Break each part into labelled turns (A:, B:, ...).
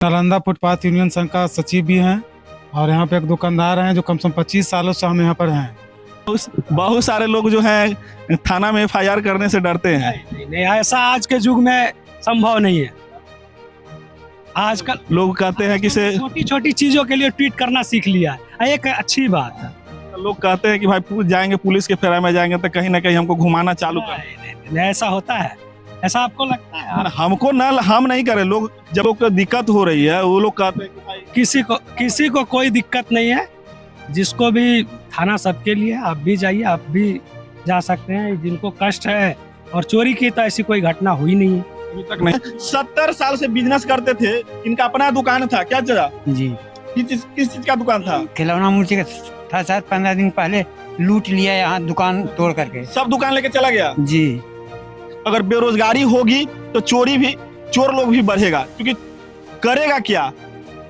A: Nalanda footpath union संघ का सचिव भी हैं और यहाँ पे एक दुकानदार हैं जो कम से कम 25 सालों से हम यहाँ पर हैं।
B: बहुत सारे लोग जो है थाना में एफआईआर करने से डरते हैं।
C: नहीं, ऐसा आज के युग में संभव नहीं है। आजकल
B: लोग कहते हैं कि से
C: छोटी छोटी चीजों के लिए ट्वीट करना सीख लिया है, एक अच्छी बात है।
B: लोग कहते हैं कि भाई जाएंगे पुलिस के फेरा में जाएंगे तो कहीं ना कहीं हमको घुमाना चालू कर।
C: नहीं, ऐसा होता है? ऐसा आपको लगता है?
B: हमको न हम नहीं करे, लोग जब लोग को दिक्कत हो रही है वो लोग कहते हैं कि भाई
C: किसी को कोई दिक्कत नहीं है। जिसको भी थाना सबके लिए, आप भी जाइए, आप भी जा सकते हैं। जिनको कष्ट है और चोरी की तो ऐसी कोई घटना हुई नहीं है
B: अभी तक नहीं। 70 साल से बिजनेस करते थे, इनका अपना दुकान था क्या जरा?
D: जी,
B: किस चीज का दुकान था?
D: खिलौना मूर्ति का था। शायद 15 दिन पहले लूट लिया यहाँ दुकान तोड़ करके।
B: सब दुकान लेके चला गया।
D: जी,
B: अगर बेरोजगारी होगी तो चोर लोग भी बढ़ेगा, क्योंकि करेगा क्या?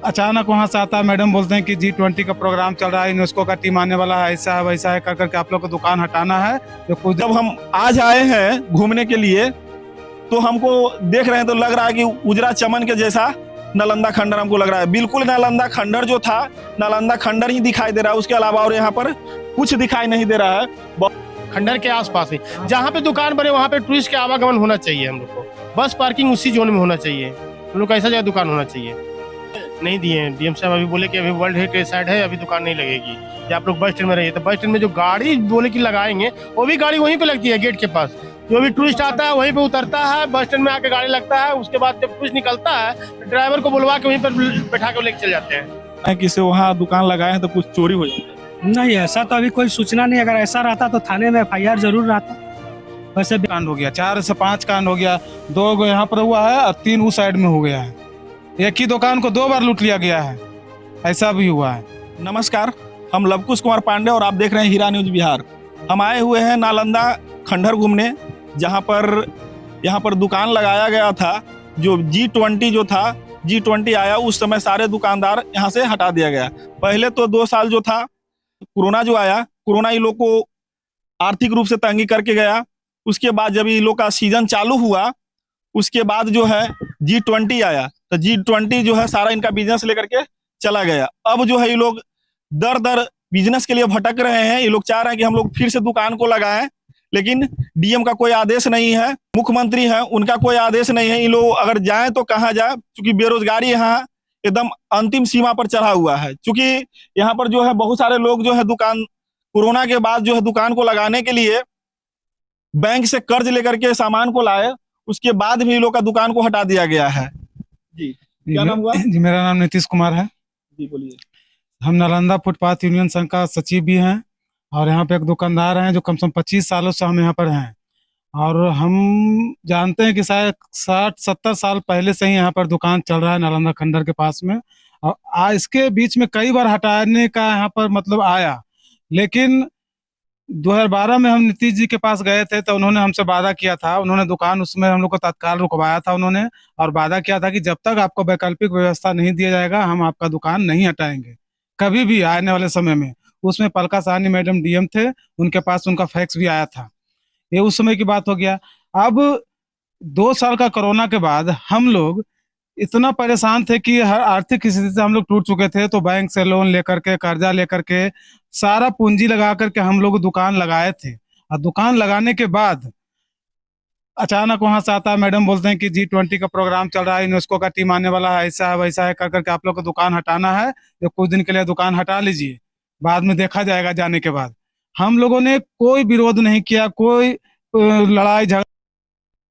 A: अचानक वहाँ से आता है, मैडम बोलते हैं कि G20 का प्रोग्राम चल रहा है, यूनेस्को का टीम आने वाला है, ऐसा है वैसा है, कर करके आप लोग को दुकान हटाना है। तो कुछ
B: जब हम आज आए हैं घूमने के लिए तो हमको देख रहे हैं तो लग रहा है कि उजरा चमन के जैसा नालंदा खंडर हमको लग रहा है। बिल्कुल नालंदा खंडर जो था, नालंदा खंडर ही दिखाई दे रहा है, उसके अलावा और यहाँ पर कुछ दिखाई नहीं दे रहा है।
E: खंडर के आसपास ही जहाँ पे दुकान बने वहाँ पे टूरिस्ट के आवागमन होना चाहिए। हम लोग को बस पार्किंग उसी जोन में होना चाहिए। हम लोग को ऐसा जगह दुकान होना चाहिए। नहीं दिए हैं। डीएम साहब अभी बोले कि अभी वर्ल्ड हेरिटेज साइट है, अभी दुकान नहीं लगेगी, या आप लोग बस स्टैंड में रहिए। तो बस स्टैंड में जो गाड़ी बोले कि लगाएंगे, वो भी गाड़ी वहीं पे लगती है गेट के पास। जो भी टूरिस्ट आता है वहीं पे उतरता है, बस स्टैंड में आके गाड़ी लगता है। उसके बाद जब टूरिस्ट निकलता है तो ड्राइवर को बुलवा के वहीं पर बैठा के लेके चले जाते हैं।
B: किसी वहाँ दुकान लगाए हैं तो कुछ चोरी हो जाती है।
C: नहीं, ऐसा तो अभी कोई सूचना नहीं। अगर ऐसा रहता तो थाने में एफआईआर जरूर रहता। वैसे
A: कांड हो गया, 4 से 5 कांड हो गया, 2 यहाँ पर हुआ है और 3 उस साइड में हो गया है। एक ही दुकान को 2 बार लूट लिया गया है, ऐसा भी हुआ है।
B: नमस्कार, हम लवकुश कुमार पांडे और आप देख रहे हैं हीरा न्यूज बिहार। हम आए हुए हैं नालंदा खंडर घूमने, जहां पर यहाँ पर दुकान लगाया गया था। जो G20 जो था, G20 आया उस समय सारे दुकानदार यहाँ से हटा दिया गया। पहले तो 2 साल जो था कोरोना जो आया, कोरोना ही लोग को आर्थिक रूप से तंगी करके गया। उसके बाद जब ये लोग का सीजन चालू हुआ, उसके बाद जो है G20 आया, तो G20 जो है सारा इनका बिजनेस लेकर के चला गया। अब जो है ये लोग दर दर बिजनेस के लिए भटक रहे हैं। ये लोग चाह रहे हैं कि हम लोग फिर से दुकान को लगाएं, लेकिन डीएम का कोई आदेश नहीं है, मुख्यमंत्री है उनका कोई आदेश नहीं है। ये लोग अगर जाएं तो कहाँ जाए, क्योंकि बेरोजगारी यहाँ एकदम अंतिम सीमा पर चढ़ा हुआ है। क्योंकि यहाँ पर जो है बहुत सारे लोग जो है दुकान कोरोना के बाद जो है दुकान को लगाने के लिए बैंक से कर्ज लेकर के सामान को लाए, उसके बाद भी लोग का दुकान को हटा दिया गया है। जी, क्या नाम हुआ?
A: जी, मेरा नाम नीतीश कुमार है।
B: जी बोलिए।
A: हम नालंदा फुटपाथ यूनियन संघ का सचिव भी हैं और यहाँ पे एक दुकानदार हैं जो कम से कम 25 सालों से हम यहाँ पर हैं। और हम जानते हैं कि शायद 60-70 साल पहले से ही यहाँ पर दुकान चल रहा है नालंदा खंडर के पास में। और इसके बीच में कई बार हटाने का यहाँ पर मतलब आया, लेकिन 2012 में हम नीतीश जी के पास गए थे तो उन्होंने हमसे वादा किया था, उन्होंने दुकान उसमें हम लोग को तत्काल रुकवाया था उन्होंने, और वादा किया था कि जब तक आपको वैकल्पिक व्यवस्था नहीं दिया जाएगा हम आपका दुकान नहीं हटाएंगे कभी भी आने वाले समय में। उसमें पलका साहनी मैडम डीएम थे, उनके पास उनका फैक्स भी आया था। ये उस समय की बात हो गया। अब 2 साल का कोरोना के बाद हम लोग इतना परेशान थे कि हर आर्थिक स्थिति से हम लोग टूट चुके थे। तो बैंक से लोन लेकर के, कर्जा लेकर के, सारा पूंजी लगा करके हम लोग दुकान लगाए थे। और दुकान लगाने के बाद अचानक वहां से आता है, मैडम बोलते हैं कि G20 का प्रोग्राम चल रहा है, यूनेस्को का टीम आने वाला है, ऐसा है वैसा है, कर करके आप लोग को दुकान हटाना है, तो कुछ दिन के लिए दुकान हटा लीजिए, बाद में देखा जाएगा जाने के बाद। हम लोगों ने कोई विरोध नहीं किया, कोई लड़ाई झगड़ा।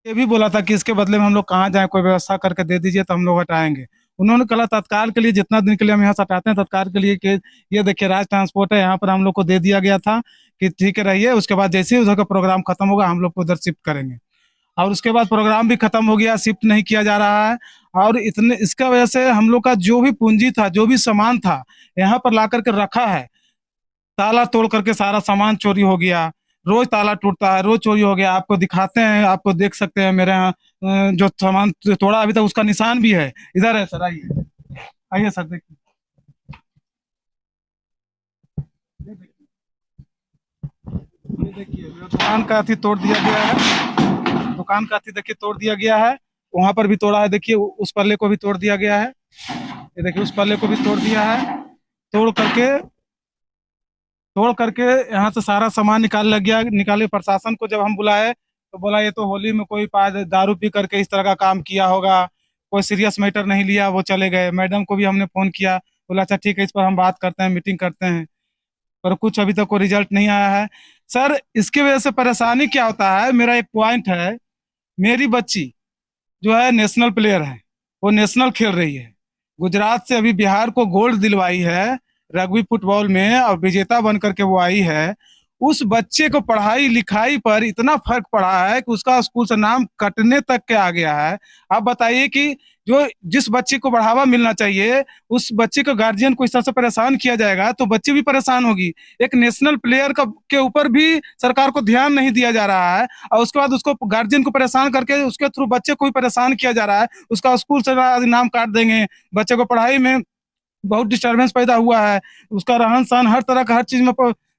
A: ये भी बोला था कि इसके बदले में हम लोग कहाँ जाएं, कोई व्यवस्था करके दे दीजिए तो हम लोग हटाएंगे। उन्होंने कहा तत्काल के लिए जितना दिन के लिए हम यहाँ से हटाते हैं तत्काल के लिए कि ये देखिए राज ट्रांसपोर्ट है, यहाँ पर हम लोग को दे दिया गया था कि ठीक है रहिए, उसके बाद जैसे ही उधर का प्रोग्राम खत्म होगा हम लोग को उधर शिफ्ट करेंगे। और उसके बाद प्रोग्राम भी खत्म हो गया, शिफ्ट नहीं किया जा रहा है। और इतने इसका वजह से हम लोग का जो भी पूंजी था, जो भी सामान था, यहाँ पर ला करके रखा है, ताला तोड़ करके सारा सामान चोरी हो गया। रोज ताला टूटता है, रोज चोरी हो गया। आपको दिखाते हैं, आपको देख सकते हैं मेरे यहाँ जो सामान तोड़ा अभी तक उसका निशान भी है। इधर है सर, आइए आइए सर, देखिए ये देखिए दुकान का अथी तोड़ दिया गया है, दुकान का अथी देखिए तोड़ दिया गया है। वहां पर भी तोड़ा है। देखिए उस पल्ले को भी तोड़ दिया गया है, ये देखिए उस पल्ले को भी तोड़ दिया है। तोड़ करके यहाँ से सारा सामान निकाले। प्रशासन को जब हम बुलाए तो बोला ये तो होली में कोई दारू पी करके इस तरह का काम किया होगा, कोई सीरियस मैटर नहीं लिया, वो चले गए। मैडम को भी हमने फोन किया, बोला अच्छा ठीक है इस पर हम बात करते हैं, मीटिंग करते हैं, पर कुछ अभी तक कोई रिजल्ट नहीं आया है। सर इसकी वजह से परेशानी क्या होता है, मेरा एक पॉइंट है, मेरी बच्ची जो है नेशनल प्लेयर है, वो नेशनल खेल रही है, गुजरात से अभी बिहार को गोल्ड दिलवाई है रग्बी फुटबॉल में और विजेता बन करके वो आई है। उस बच्चे को पढ़ाई लिखाई पर इतना फर्क पड़ा है कि उसका स्कूल से नाम कटने तक के आ गया है। आप बताइए कि जो जिस बच्चे को बढ़ावा मिलना चाहिए उस बच्चे को गार्जियन को इस तरह से परेशान किया जाएगा तो बच्ची भी परेशान होगी। एक नेशनल प्लेयर के ऊपर भी सरकार को ध्यान नहीं दिया जा रहा है और उसके बाद उसको गार्जियन को परेशान करके उसके थ्रू बच्चे को भी परेशान किया जा रहा है। उसका स्कूल से नाम काट देंगे, बच्चे को पढ़ाई में बहुत डिस्टर्बेंस पैदा हुआ है, उसका रहन सहन हर तरह का हर चीज में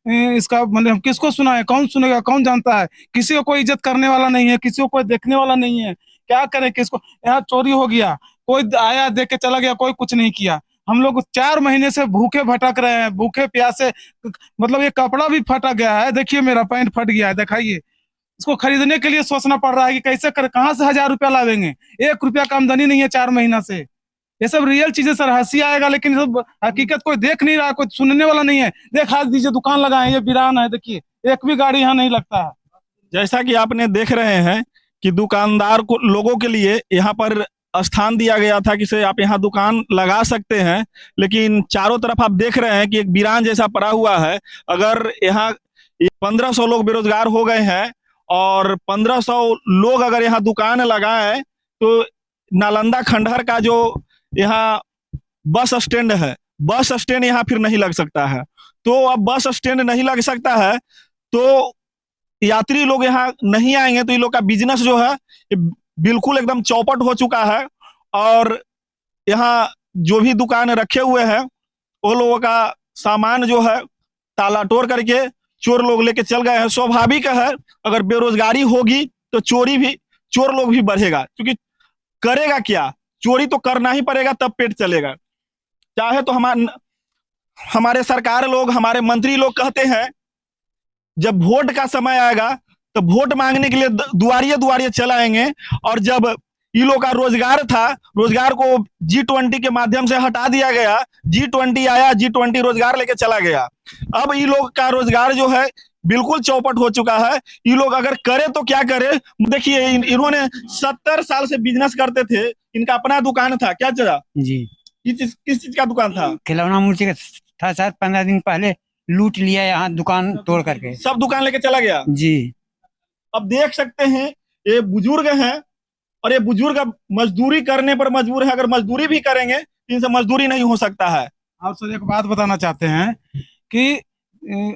A: इसका मतलब किसको सुना है, कौन सुनेगा, कौन जानता है। किसी को कोई इज्जत करने वाला नहीं है, किसी को कोई देखने वाला नहीं है। क्या करें, किसको, यहाँ चोरी हो गया, कोई आया देख के चला गया, कोई कुछ नहीं किया। हम लोग 4 महीने से भूखे भटक रहे हैं, भूखे प्यासे, मतलब ये कपड़ा भी फटा गया है। देखिए मेरा पैंट फट गया है, दिखाइए। इसको खरीदने के लिए सोचना पड़ रहा है कि कैसे कर, कहाँ से 1000 रुपया लावेंगे, 1 रुपया का आमदनी नहीं है 4 महीना से। ये सब रियल चीजें सर, हंसी आएगा लेकिन सब हकीकत कोई देख नहीं रहा, कोई सुनने वाला नहीं है। देख आज दीजिए दुकान लगाए, ये वीरान है, देखिए एक भी गाड़ी यहाँ नहीं लगता है।
B: जैसा कि आपने देख रहे हैं कि दुकानदार को लोगों के लिए यहाँ पर स्थान दिया गया था कि से आप यहाँ दुकान लगा सकते हैं, लेकिन चारों तरफ आप देख रहे हैं कि एक वीरान जैसा पड़ा हुआ है। अगर यहाँ 1500 लोग बेरोजगार हो गए हैं और 1500 लोग अगर यहाँ दुकान लगाए तो नालंदा खंडहर का जो यहाँ बस स्टैंड है, बस स्टैंड यहाँ फिर नहीं लग सकता है। तो अब बस स्टैंड नहीं लग सकता है तो यात्री लोग यहाँ नहीं आएंगे, तो ये लोग का बिजनेस जो है बिल्कुल एकदम चौपट हो चुका है। और यहाँ जो भी दुकान रखे हुए हैं वो लोगों का सामान जो है ताला तोड़ करके चोर लोग लेके चल गए हैं। स्वाभाविक है, अगर बेरोजगारी होगी तो चोर लोग भी बढ़ेगा, क्योंकि करेगा क्या, चोरी तो करना ही पड़ेगा तब पेट चलेगा। चाहे तो हमारे सरकार लोग, हमारे मंत्री लोग कहते हैं जब वोट का समय आएगा तो वोट मांगने के लिए दुआरिये चलाएंगे, और जब ये लोग का रोजगार था, रोजगार को G20 के माध्यम से हटा दिया गया। G20 आया, G20 रोजगार लेके चला गया। अब ये लोग का रोजगार जो है बिल्कुल चौपट हो चुका है। ये लोग अगर करे तो क्या करे, देखिए इन्होंने 70 साल से बिजनेस करते थे, इनका अपना दुकान था। क्या चला
D: जी,
B: किस चीज का दुकान था?
D: खिलौना मूर्ति का था सर। 15 दिन पहले लूट लिया यहाँ दुकान तोड़ करके,
B: सब दुकान लेके चला गया
D: जी।
B: अब देख सकते हैं ये बुजुर्ग हैं और ये बुजुर्ग अब मजदूरी करने पर मजबूर है। अगर मजदूरी भी करेंगे तो इनसे मजदूरी नहीं हो सकता है।
A: आप सर एक बात बताना चाहते हैं कि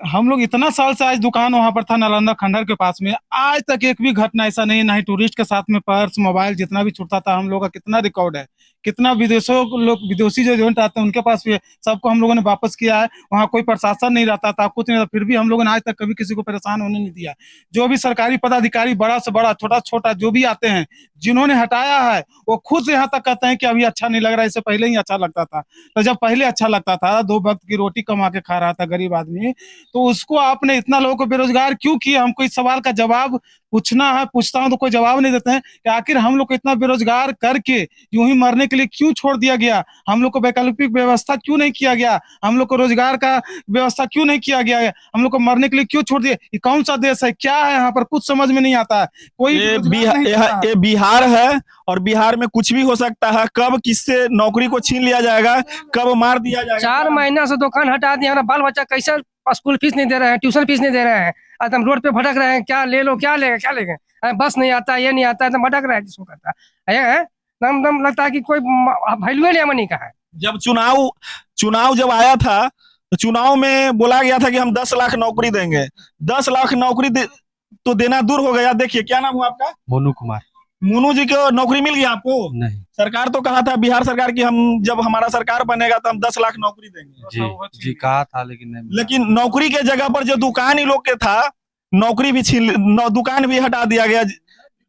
A: हम लोग इतना साल से आज दुकान वहां पर था नालंदा खंडहर के पास में, आज तक एक भी घटना ऐसा नहीं, ना ही टूरिस्ट के साथ में पर्स मोबाइल जितना भी छूटता था हम लोग का कितना रिकॉर्ड है, कितना विदेशी जो एजेंट आते हैं उनके पास भी है, सबको हम लोगों ने वापस किया है। वहाँ कोई प्रशासन नहीं रहता था, कुछ नहीं था, फिर भी हम लोगों ने आज तक कभी किसी को परेशान होने नहीं दिया। जो भी सरकारी पदाधिकारी बड़ा से बड़ा छोटा छोटा जो भी आते हैं, जिन्होंने हटाया है वो खुद यहाँ तक कहते हैं कि अभी अच्छा नहीं लग रहा है, इससे पहले ही अच्छा लगता था। तो जब पहले अच्छा लगता था, 2 वक्त की रोटी कमा के खा रहा था गरीब आदमी, तो उसको आपने इतना लोगों को बेरोजगार क्यों किया? हमको इस सवाल का जवाब पूछना है, पूछता हूं तो कोई जवाब नहीं देते हैं कि आखिर हम लोग को इतना बेरोजगार करके यूं ही मरने के लिए क्यों छोड़ दिया गया? हम लोग को वैकल्पिक व्यवस्था क्यों नहीं किया गया? हम लोग को रोजगार का व्यवस्था क्यों नहीं किया गया? हम लोग को मरने के लिए क्यों छोड़ दिया? ये कौन सा देश है, क्या है? यहाँ पर कुछ समझ में नहीं आता है। कोई
B: ये बिहार है और बिहार में कुछ भी हो सकता है। कब किससे नौकरी को छीन लिया जाएगा, कब मार दिया जाएगा।
F: 4 महीना से दुकान हटा दिया ना, बाल बच्चा कैसे स्कूल फीस नहीं दे रहे हैं, ट्यूशन फीस नहीं दे रहे हैं, आज हम रोड पे भटक रहे हैं। क्या ले लो, क्या लेगा, क्या लेंगे, बस नहीं आता, ये नहीं आता, तो भटक रहा है। जिसको करता है दम लगता है कि कोई वैल्यू नहीं मनी का है।
B: जब चुनाव जब आया था तो चुनाव में बोला गया था कि हम 10 लाख नौकरी देंगे। 10 लाख नौकरी तो देना दूर हो गया। देखिए क्या नाम हुआ आपका?
C: मोनू कुमार।
B: मोनू जी को नौकरी मिल गया आपको?
C: नहीं,
B: सरकार तो कहा था, बिहार सरकार की, हम जब हमारा सरकार बनेगा तो हम 10 लाख नौकरी देंगे।
C: जी कहा था, लेकिन
B: नौकरी के जगह पर जो दुकान ही लोग के था, नौकरी भी दुकान भी हटा दिया गया।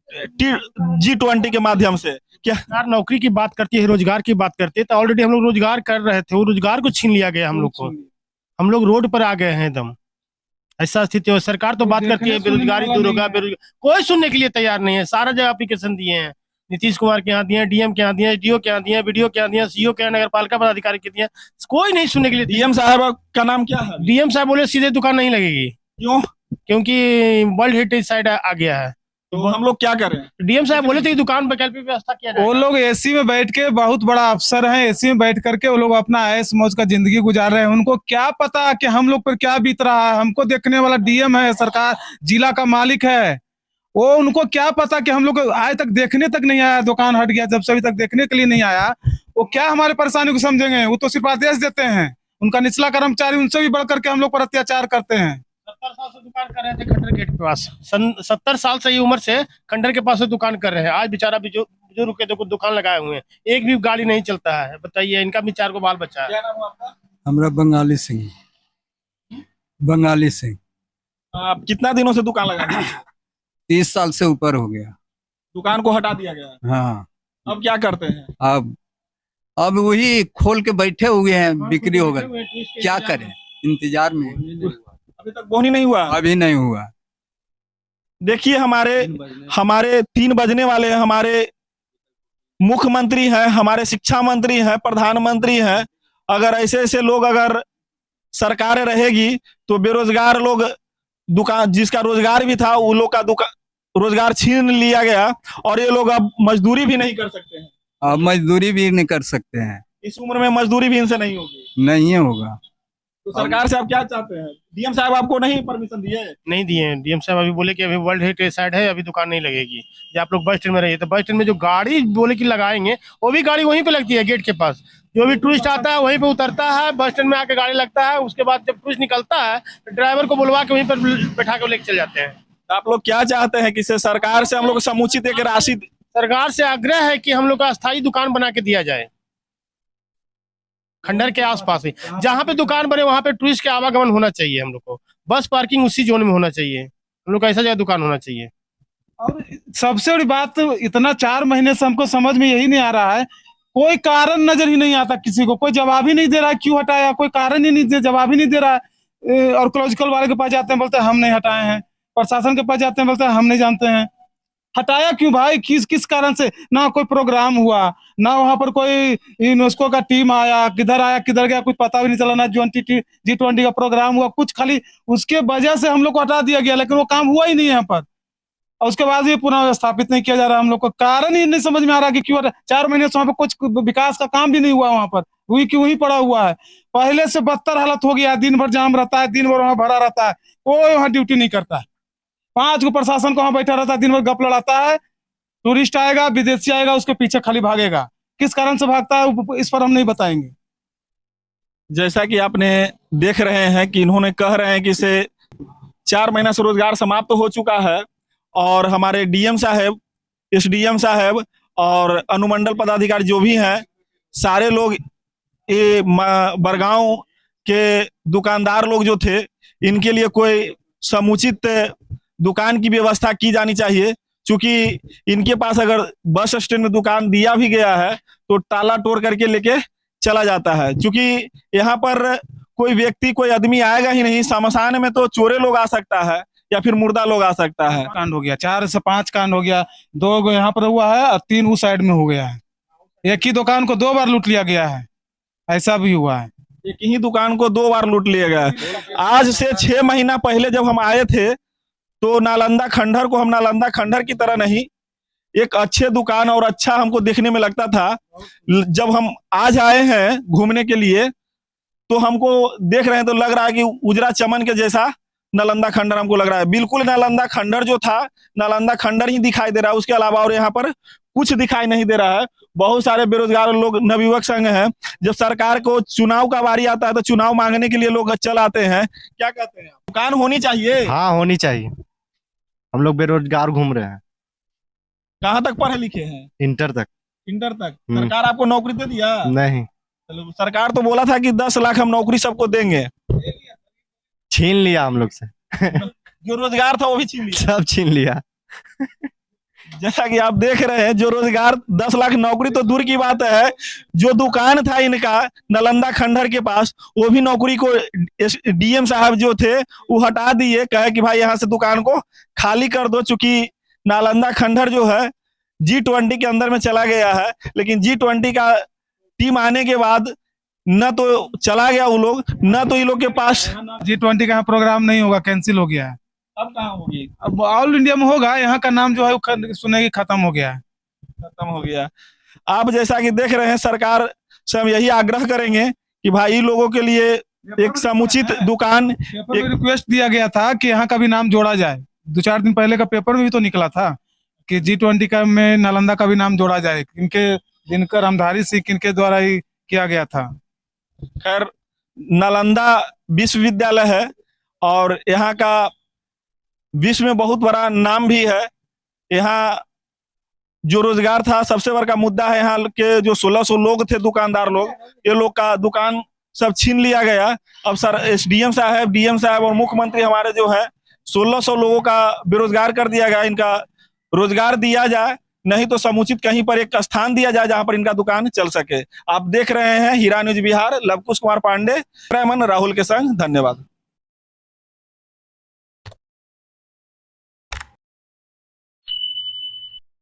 B: G20 के माध्यम से क्या
E: सरकार नौकरी की बात करती है, रोजगार की बात करती है, तो ऑलरेडी हम लोग रोजगार कर रहे थे, वो रोजगार को छीन लिया गया हम लोग को। हम लोग रोड पर आ गए हैं एकदम, ऐसा स्थिति है। सरकार तो बात करती है बेरोजगारी दूर होगा, कोई सुनने के लिए तैयार नहीं है। सारा जगह एप्लीकेशन दिए हैं, नीतीश कुमार के यहाँ दिए, डीएम के यहाँ दिए, एसडीओ के यहाँ दिए, बीडीओ के यहाँ दिए, सीईओ के यहाँ, नगर पालिका पदाधिकारी के दिए, कोई नहीं सुनने के लिए।
B: डीएम साहब का नाम क्या है?
E: डीएम साहब बोले सीधे दुकान नहीं लगेगी,
B: क्यों?
E: क्योंकि वर्ल्ड हेरिटेज साइट आ गया है।
B: तो हम लोग क्या करें?
E: डीएम साहब बोले थे कि दुकान वैकल्पिक व्यवस्था किया जाए।
A: वो लोग एसी में बैठ के, बहुत बड़ा अफसर हैं, एसी में बैठ करके वो लोग अपना ऐश मौज का जिंदगी गुजार रहे हैं। उनको क्या पता कि हम लोग पर क्या बीत रहा है। हमको देखने वाला डीएम है, सरकार जिला का मालिक है। वो उनको क्या पता कि हम लोग आज तक देखने तक नहीं आया, दुकान हट गया जब से अभी तक देखने के लिए नहीं आया। वो क्या हमारे परेशानी को समझेंगे? वो तो सिर्फ आदेश देते हैं। उनका निचला कर्मचारी उनसे भी बढ़ करके हम लोग पर अत्याचार करते हैं।
E: 70 साल से दुकान कर रहे थे खंडर गेट के पास, 70 साल से ये उम्र से खंडर के पास से दुकान कर रहे हैं। आज बेचारा बुजुर्ग के देखो दुकान लगाए हुए हैं, एक भी गाड़ी नहीं चलता है। बताइए, इनका भी 4 बाल बच्चा है।
B: क्या नाम है आपका?
G: हमरा बंगाली सिंह। बंगाली सिंह।
B: आप कितना दिनों से दुकान लगा रहे हैं?
G: 30 साल से ऊपर हो गया।
B: दुकान को हटा दिया गया,
G: हाँ।
B: अब क्या करते हैं?
G: अब वही खोल के बैठे हुए हैं, बिक्री होगा, क्या करें, इंतजार में।
B: अभी तक बोनी नहीं हुआ?
G: अभी नहीं हुआ।
B: देखिए, हमारे 3 बजने वाले हैं। हमारे मुख्यमंत्री हैं, हमारे शिक्षा मंत्री हैं, प्रधानमंत्री हैं। अगर ऐसे ऐसे लोग अगर सरकार रहेगी तो बेरोजगार लोग, दुकान जिसका रोजगार भी था वो लोग का रोजगार छीन लिया गया, और ये लोग अब मजदूरी भी नहीं कर सकते हैं।
G: अब मजदूरी भी नहीं कर सकते हैं,
B: इस उम्र में मजदूरी भी इनसे नहीं होगी।
G: नहीं होगा।
B: तो सरकार से आप क्या चाहते हैं? डीएम साहब आपको नहीं परमिशन दिए?
E: नहीं दिए। डीएम साहब अभी बोले कि अभी वर्ल्ड हेरिटेज साइट है, अभी दुकान नहीं लगेगी। या आप लोग बस स्टैंड में रहिए, तो बस स्टैंड में जो गाड़ी बोले कि लगाएंगे, वो भी गाड़ी वहीं पे लगती है गेट के पास। जो भी टूरिस्ट आता है वहीं पे उतरता है, बस स्टैंड में आके गाड़ी लगता है। उसके बाद जब टूरिस्ट निकलता है तो ड्राइवर को बुलवा के वहीं पर बैठा के लेके चले जाते हैं।
B: आप लोग क्या चाहते हैं कि सरकार से हम लोग समुचित एक राशि?
E: सरकार से आग्रह है कि हम लोग का अस्थायी दुकान बना के दिया जाए खंडर के आसपास ही। जहाँ पे दुकान बने वहाँ पे टूरिस्ट के आवागमन होना चाहिए। हम लोग को बस पार्किंग उसी जोन में होना चाहिए। हम लोग का ऐसा जगह दुकान होना चाहिए।
A: और सबसे बड़ी बात, इतना 4 महीने से हमको समझ में यही नहीं आ रहा है, कोई कारण नजर ही नहीं आता किसी को। कोई जवाब ही नहीं दे रहा है क्यों हटाया, कोई कारण ही नहीं दे, जवाब ही नहीं दे रहा है। आर्कोलॉजिकल वाले के पास जाते हैं, बोलते हैं हम नहीं हटाए हैं। प्रशासन के पास जाते हैं, बोलते हैं हम नहीं जानते हैं। हटाया क्यों भाई? किस कारण से? ना कोई प्रोग्राम हुआ, ना वहां पर कोई यूनेस्को का टीम आया, किधर आया किधर गया कुछ पता भी नहीं चला। ना G20 का प्रोग्राम हुआ कुछ, खाली उसके वजह से हम लोग को हटा दिया गया, लेकिन वो काम हुआ ही नहीं यहाँ पर। और उसके बाद भी पुनः स्थापित नहीं किया जा रहा। हम लोग को कारण ही नहीं समझ में आ रहा कि क्यों 4 महीने से वहाँ पर कुछ विकास का काम भी नहीं हुआ। वहां पर वही क्यों ही पड़ा हुआ है। पहले से बदतर हालत हो गया। दिन भर जाम रहता है, दिन भर वहां भरा रहता है, कोई वहां ड्यूटी नहीं करता है। 5 को प्रशासन को वहां बैठा रहता है, दिन भर गप लड़ाता है। टूरिस्ट आएगा, विदेशी आएगा, उसके पीछे खाली भागेगा। किस कारण से भागता है इस पर हम नहीं बताएंगे।
B: जैसा कि आपने देख रहे हैं कि इन्होंने कह रहे हैं कि इसे 4 महीना से रोजगार समाप्त हो चुका है, और हमारे डीएम साहब, एसडीएम साहब और अनुमंडल पदाधिकारी जो भी हैं, सारे लोग ये बरगांव के दुकानदार लोग जो थे, इनके लिए कोई समुचित दुकान की व्यवस्था की जानी चाहिए। क्योंकि इनके पास अगर बस स्टैंड में दुकान दिया भी गया है तो ताला तोड़ करके लेके चला जाता है। क्योंकि यहाँ पर कोई व्यक्ति, कोई आदमी आएगा ही नहीं। शमशान में तो चोरे लोग आ सकता है या फिर मुर्दा लोग आ सकता है।
A: कांड हो गया, 4 से 5 कांड हो गया। 2 यहाँ पर हुआ है और 3 उस साइड में हो गया है। एक ही दुकान को 2 बार लूट लिया गया है, ऐसा भी हुआ है।
B: एक ही दुकान को 2 बार लूट लिया गया है। आज से 6 महीना पहले जब हम आए थे तो नालंदा खंडर को हम नालंदा खंडर की तरह नहीं, एक अच्छे दुकान और अच्छा हमको देखने में लगता था। जब हम आज आए हैं घूमने के लिए तो हमको देख रहे हैं तो लग रहा है कि उजरा चमन के जैसा नालंदा खंडर हमको लग रहा है। बिल्कुल नालंदा खंडर जो था, नालंदा खंडर ही दिखाई दे रहा है, उसके अलावा और यहाँ पर कुछ दिखाई नहीं दे रहा है। बहुत सारे बेरोजगार लोग, नवयुवक संघ हैं, जब सरकार को चुनाव का बारी आता है तो चुनाव मांगने के लिए लोग चल आते हैं। क्या कहते हैं? दुकान होनी चाहिए।
H: हाँ, होनी चाहिए। हम लोग बेरोजगार घूम रहे हैं।
B: कहाँ तक पढ़े लिखे हैं?
H: इंटर तक।
B: इंटर तक। सरकार आपको नौकरी दे दिया?
H: नहीं।
B: चलो, सरकार तो बोला था कि 10 लाख हम नौकरी सबको देंगे,
H: छीन लिया हम लोग से।
B: जो रोजगार था वो भी छीन लिया।
H: सब छीन लिया।
B: जैसा कि आप देख रहे हैं, जो रोजगार 10 लाख नौकरी तो दूर की बात है, जो दुकान था इनका नालंदा खंडहर के पास, वो भी नौकरी को डीएम साहब जो थे वो हटा दिए, कहे कि भाई यहाँ से दुकान को खाली कर दो, चूंकि नालंदा खंडहर जो है G20 के अंदर में चला गया है। लेकिन G20 का टीम आने के बाद न तो चला गया वो लोग, न तो ये लोग के पास
A: G20 का यहाँ प्रोग्राम नहीं होगा, कैंसिल हो गया है।
B: अब कहाँ होगी,
A: अब ऑल इंडिया में होगा, यहाँ का नाम जो है वो सुने की खत्म हो गया है।
B: खत्म हो गया। आप जैसा कि देख रहे हैं, सरकार से हम यही आग्रह करेंगे कि भाई लोगों के लिए एक समुचित दुकान,
A: पेपर में रिक्वेस्ट दिया गया था कि यहाँ का भी नाम जोड़ा जाए। 2-4 दिन पहले का पेपर में भी तो निकला था कि G20 का में नालंदा का भी नाम जोड़ा जाए, इनके दिनकर हमधारी सिंह इनके द्वारा ही किया गया था।
B: खैर, नालंदा विश्वविद्यालय है और यहाँ का विश्व में बहुत बड़ा नाम भी है। यहाँ जो रोजगार था, सबसे बड़ा मुद्दा है यहाँ के जो 1600 लोग थे दुकानदार लोग, ये लोग का दुकान सब छीन लिया गया। अब सर डीएम साहब और मुख्यमंत्री हमारे जो है 1600 लोगों का बेरोजगार कर दिया गया, इनका रोजगार दिया जाए, नहीं तो समुचित कहीं पर एक स्थान दिया जाए जहां पर इनका दुकान चल सके। आप देख रहे हैं हीरा न्यूज बिहार, लवकुश कुमार पांडे, राहुल के संग, धन्यवाद।